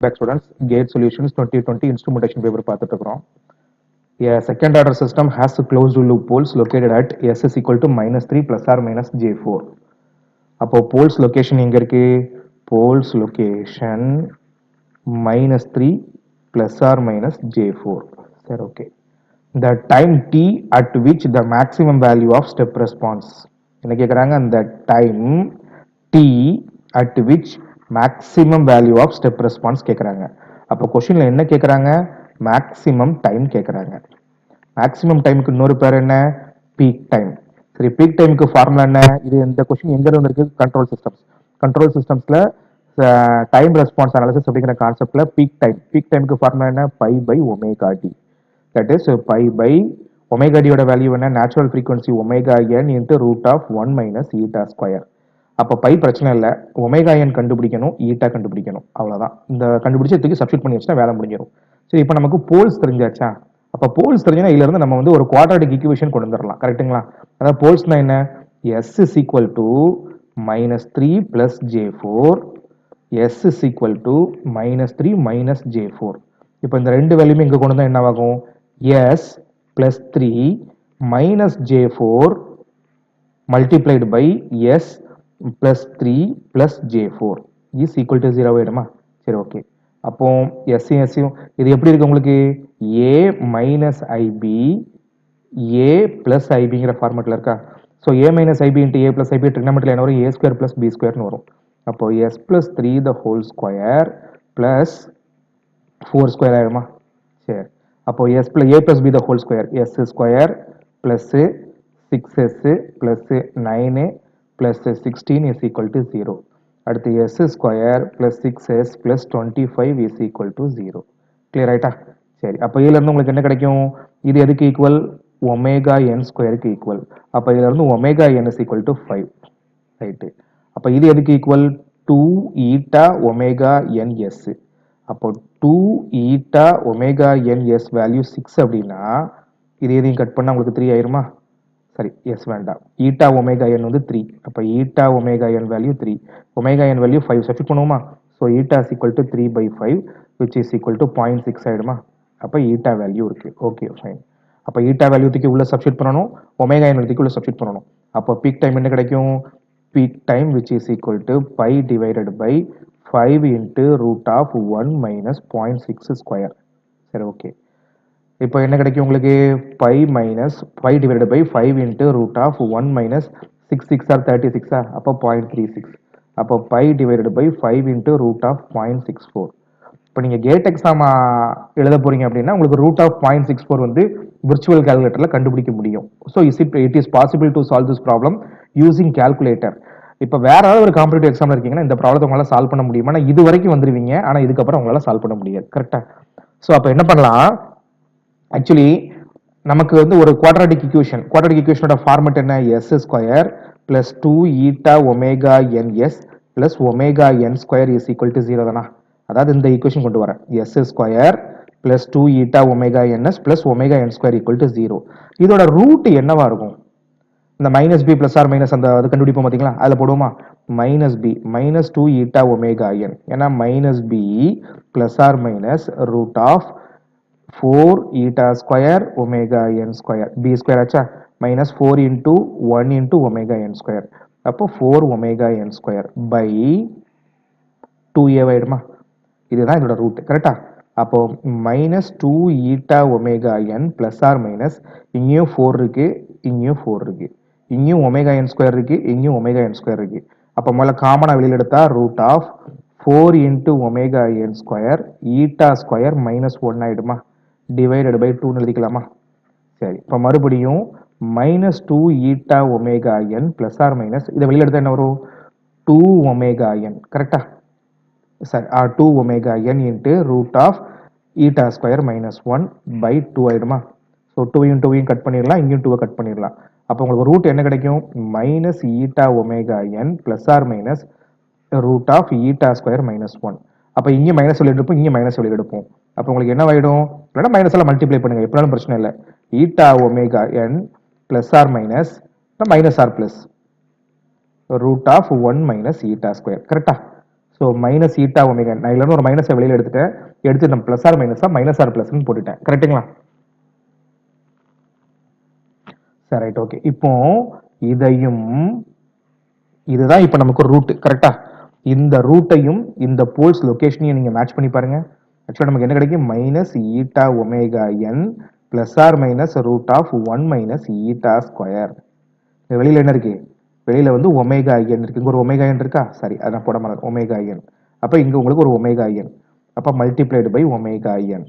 Back students, Gate Solutions 2020 instrumentation paper பார்த்துட்டு இருக்கிறோம். A second order system has closed loop poles located at S is equal to -3 plus or minus J4. அப்போ poles location எங்க இருக்கு? Poles location -3 plus or minus J4. சரி, okay. The time t at which the maximum value of step response. என்ன கேக்குறாங்க? அந்த time t at which maximum value of step response கேக்குறாங்க. அப்போ கொஸ்டின்ல என்ன கேக்குறாங்க? maximum time கேக்குறாங்க. maximum டைமுக்கு இன்னொரு பேர் என்ன? peak time. சரி, peak டைமுக்கு ஃபார்முலா என்ன? இது இந்த கொஸ்டின் எங்க இருந்து இருக்கு? Control systems. கண்ட்ரோல் சிஸ்டம்ஸ்ல டைம் ரெஸ்பான்ஸ் அனாலிசிஸ் அப்படிங்கிற கான்செப்ட்ல பீக் டைமுக்கு ஃபார்முலா என்ன? Pi by omega d. That is pi by omega d ஓட வேல்யூ என்ன? Natural frequency omega n into root of 1 minus eta square. அப்போ பை பிரச்சனை இல்லை, ஒமேகா என் கண்டுபிடிக்கணும், ஈட்டா கண்டுபிடிக்கணும், அவ்வளோதான். இந்த கண்டுபிடிச்சதுக்கு சப்ஸ்டிட் பண்ணி வச்சுன்னா வேலை முடிஞ்சிடும். சரி, இப்போ நமக்கு போல்ஸ் தெரிஞ்சாச்சா? அப்போ போல்ஸ் தெரிஞ்சுன்னா இதுல இருந்து நம்ம வந்து ஒரு குவாட்ராட்டிக் ஈக்குவேஷன் கொண்டு வந்துடலாம், கரெக்டுங்களா? அதாவது போல்ஸ்னா என்ன? S is equal to -3 plus J4, s is equal to -3 minus J4. இப்போ இந்த ரெண்டு வேல்யூமே இங்கே கொண்டு வந்தால் என்ன ஆகும்? S plus 3 minus J4 multiplied by s plus 3 plus j4 is equal to 0 ஆயிடுமா? சரி, ஓகே. அப்போ s இது எப்படி இருக்கு உங்களுக்கு? a minus ib a plus ibங்கிற ஃபார்மேட்ல இருக்கா? So a minus ib into a plus ib ட்ரிக்னாமெட்ரியில் என்ன வரும்? a ஸ்கொயர் plus b ஸ்கொயர்னு வரும். அப்போ s plus 3 the whole square plus 4 square ஆயிடுமா? சரி, அப்போ s plus a plus b the whole square, s square plus 6s plus 9 plus 16 is equal to 0. அடுத்து s square plus 6s plus 25 is equal to 0. Clear ஆயிட்டா? சரி, அப்போ இதுல இருந்து உங்களுக்கு என்ன கிடைக்கும்? இது எதுக்கு ஈக்குவல்? ஒமேகா என் ஸ்கொயருக்கு ஈக்குவல். அப்போ இதுல இருந்து omega n is equal to 5. Right. அப்போ இது எதுக்கு equal? 2 eta omega n s. அப்போ 2 eta omega n s value 6 அப்படின்னா இது எதையும் கட் பண்ணா உங்களுக்கு 3 ஆயிருமா? சரி, எஸ் வேண்டாம். ஈட்டா ஒமேகா என் வந்து 3. அப்போ ஈட்டா ஒமேகா என் வேல்யூ 3, ஒமேகா என் வேல்யூ 5 சப்ஸ்டிட் பண்ணுவோமா? So eta is equal to 3/5 which is equal to 0.6 ஆயிடுமா? அப்போ ஈட்டா வேல்யூ இருக்கு. Okay, fine. அப்போ ஈட்டா வேல்யூத்துக்கு உள்ள சப்ஸ்டிட் பண்ணணும், ஒமேகா என் வேல்யூத்துக்கு உள்ள சப்ஸ்டிட் பண்ணணும். அப்போ பீக் டைம் என்ன கிடைக்கும்? Peak time which is equal to pi divided by 5 into root of 1 minus 0.6 square. சரி, ஓகே. இப்போ என்ன கிடைக்கும் உங்களுக்கு? Pi minus 5 divided by 5 into root of 1 minus 6 6 or 36. அப்போ 0.36. அப்போ pi divided by 5 into root of 0.64. இப்போ நீங்கள் கேட் எக்ஸாம் எழுத போறீங்க அப்படின்னா உங்களுக்கு ரூட் ஆஃப் 0.64 வந்து விர்ச்சுவல் கால்குலேட்டரில் கண்டுபிடிக்க முடியும். So it is possible to solve this problem using calculator. இப்போ வேற ஏதாவது ஒரு காம்படிட்டிவ் எக்ஸாம்ல இருக்கீங்கன்னா இந்த ப்ராப்ளத்தை உங்களால் சால்வ் பண்ண முடியுமா? ஆனால் இது வரைக்கும் வந்துருவீங்க, ஆனால் இதுக்கப்புறம் உங்களால் சால்வ் பண்ண முடியாது. கரெக்டா? ஸோ அப்போ என்ன பண்ணலாம்? ஆக்சுவலி நமக்கு வந்து ஒரு குவாட்ராட்டிக் ஈக்குவேஷனோட ஃபார்மேட் என்ன? S square plus 2 eta omega n s plus omega n square is equal to 0 தானா? அதாவது இந்த ஈக்குவேஷன் கொண்டு வரேன். S square plus 2 eta omega n s plus omega n square equal to 0. இதோட ரூட் என்னவா இருக்கும்? இந்த minus b plus R minus அந்த அது கண்டுபிடிப்போம் பார்த்தீங்களா? அதில் போடுவோமா? Minus b minus 2 eta omega n. ஏன்னா minus b plus R minus root of 4 eta square omega n square b square ஆச்சா? minus 4 into 1 into omega n square. அப்போ 4 omega n square by 2a ஆயிடுமா? இதுதான் இதோட root. கரெக்டா? அப்போ minus 2 eta omega n plus or minus இங்கேயும் 4 இருக்கு, இங்கேயும் 4 இருக்கு, இங்கேயும் omega n square இருக்கு, இங்கேயும் omega n square இருக்கு. அப்போ முதல்ல காமனா வெளியில் எடுத்தா root of 4 into omega n square eta square minus 1 ஆயிடுமா? டிவைடட் பை 2 எழுதிக்கலாமா? சரி, இப்போ மறுபடியும் minus 2 eta omega n plus R minus இதை வெளியில் எடுத்தா என்ன வரும்? 2 ஒமேகா என். கரெக்டா? சரி, 2 omega n into root of eta square minus 1 by 2 ஆயிடுமா? ஸோ 2 கட் பண்ணிடலாம், இங்கேயும் 2 கட் பண்ணிடலாம். அப்போ உங்களுக்கு ரூட் என்ன கிடைக்கும்? Minus eta omega n plus R minus root of eta square minus 1. அப்போ இங்கே மைனஸ் வெளியில் எடுப்போம், இங்கே மைனஸ் வெளியில் எடுப்போம். அப்போ உங்களுக்கு என்ன ஆயிடும்? இல்லைன்னா மைனஸ் எல்லாம் மல்டிப்ளை பண்ணுங்க, எப்படினாலும் பிரச்சனை இல்லை. Eta omega n plus R minus minus R plus root of 1 minus eta square. கரெக்டா? So so minus eta omega நான் இதுல ஒரு மைனஸை வெளியில் எடுத்து நம்ம பிளஸ் ஆர் மைனஸா மைனஸ் ஆர் பிளஸ்ன்னு போட்டுட்டேன் கரெக்டுங்களா? சரி ரைட் ஓகே. இப்போ இதையும் இதுதான் இப்போ நமக்கு ரூட் கரெக்டா? இந்த ரூட்டையும் இந்த போல்ஸ் லொகேஷனையும் நீங்க மேட்ச் பண்ணி பாருங்க. ஆக்சுவலாக நமக்கு என்ன கிடைக்கும்? Minus eta omega n plus R minus root of 1 minus eta square. வெளியில என்ன இருக்கு? வெளியில வந்து ஒமேகா என் இருக்கு. இங்க ஒரு ஒமேகா என் இருக்கா? சரி அதை நான் போட மாட்டேன். Omega n. அப்ப இங்க உங்களுக்கு ஒரு ஒமேகா என். அப்ப மல்டிப்ளைடு பை ஒமேகா என்.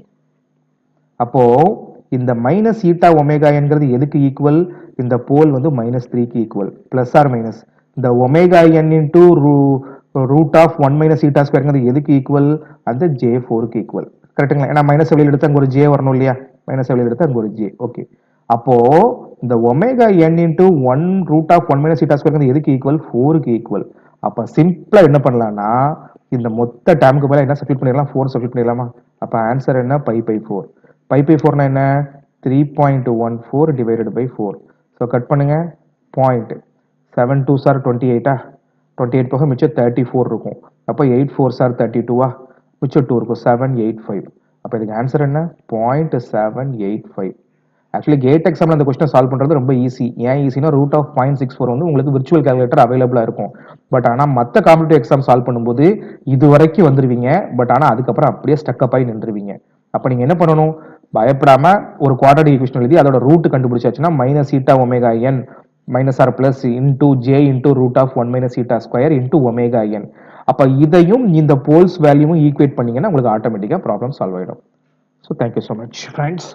அப்போ இந்த மைனஸ் ஈட்டா ஒமேகா என்கிறது எதுக்கு ஈக்குவல்? இந்த போல் வந்து மைனஸ் 3க்கு ஈக்குவல். பிளஸ் ஆர் மைனஸ் இந்த omega n into root of 1 minus eta ஸ்கொயர்ங்கிறது எதுக்கு ஈக்குவல்? அந்த J4க்கு ஈக்குவல். கரெக்ட்டுங்களா? ஏன்னா மைனஸ் வெளியில் எடுத்து அங்க ஒரு J வரணும் இல்லையா? மைனஸ் வெளியில் எடுத்து அங்க ஒரு J. ஓகே. அப்போ இந்த omega n into 1 root of 1 minus eta ஸ்கொயர்ங்கிறது எதுக்கு ஈக்குவல்? 4க்கு ஈக்குவல். அப்ப சிம்பிளா என்ன பண்ணலாம்னா இந்த மொத்த டேர்முக்கு பதிலா என்ன சப்ஸ்டிட் பண்ணிடலாம்? 4 சப்ஸ்டிட் பண்ணிடலாமா? அப்ப ஆன்சர் என்ன? Pi by 4. பை பை 4 என்ன? 3.14 டிவைடட் பை 4. ஸோ கட் பண்ணுங்க. பாயிண்ட் 7 2s are 28 28 போக மிச்சம் 34 இருக்கும். அப்போ 8 4s are 32 மிச்சம் 2 இருக்கும். 785. அப்போ இதுக்கு ஆன்சர் என்ன? 0.785. ஆக்சுவலி கேட் எக்ஸாம்ல அந்த கொஸ்டின் சால்வ் பண்றது ரொம்ப ஈஸி. ஏன் ஈஸினா ரூட் ஆஃப் 0.64 வந்து உங்களுக்கு விர்ச்சுவல் கால்குலேட்டர் அவைலபிளா இருக்கும். பட் ஆனா மத்த காம்படிட்டிவ் எக்ஸாம் சால்வ் பண்ணும்போது இது வரைக்கும் வந்துருவீங்க. பட் ஆனா அதுக்கப்புறம் அப்படியே ஸ்டக்கப் ஆகி நின்றுவீங்க. அப்ப நீங்க என்ன பண்ணணும்? பயப்படாம ஒரு குவாட்ரேட்டிக் ஈக்குவேஷன் எழுதி அதோட ரூட் கண்டுபிடிச்சாச்சுன்னா minus eta omega n minus R plus into j into root of 1 minus eta square into omega n. அப்ப இதையும் இந்த போல்ஸ் வேல்யூவும் ஈக்குவேட் பண்ணீங்கன்னா உங்களுக்கு ஆட்டோமேட்டிக்கா ப்ராப்ளம் சால்வ் ஆயிடும். So thank you so much friends.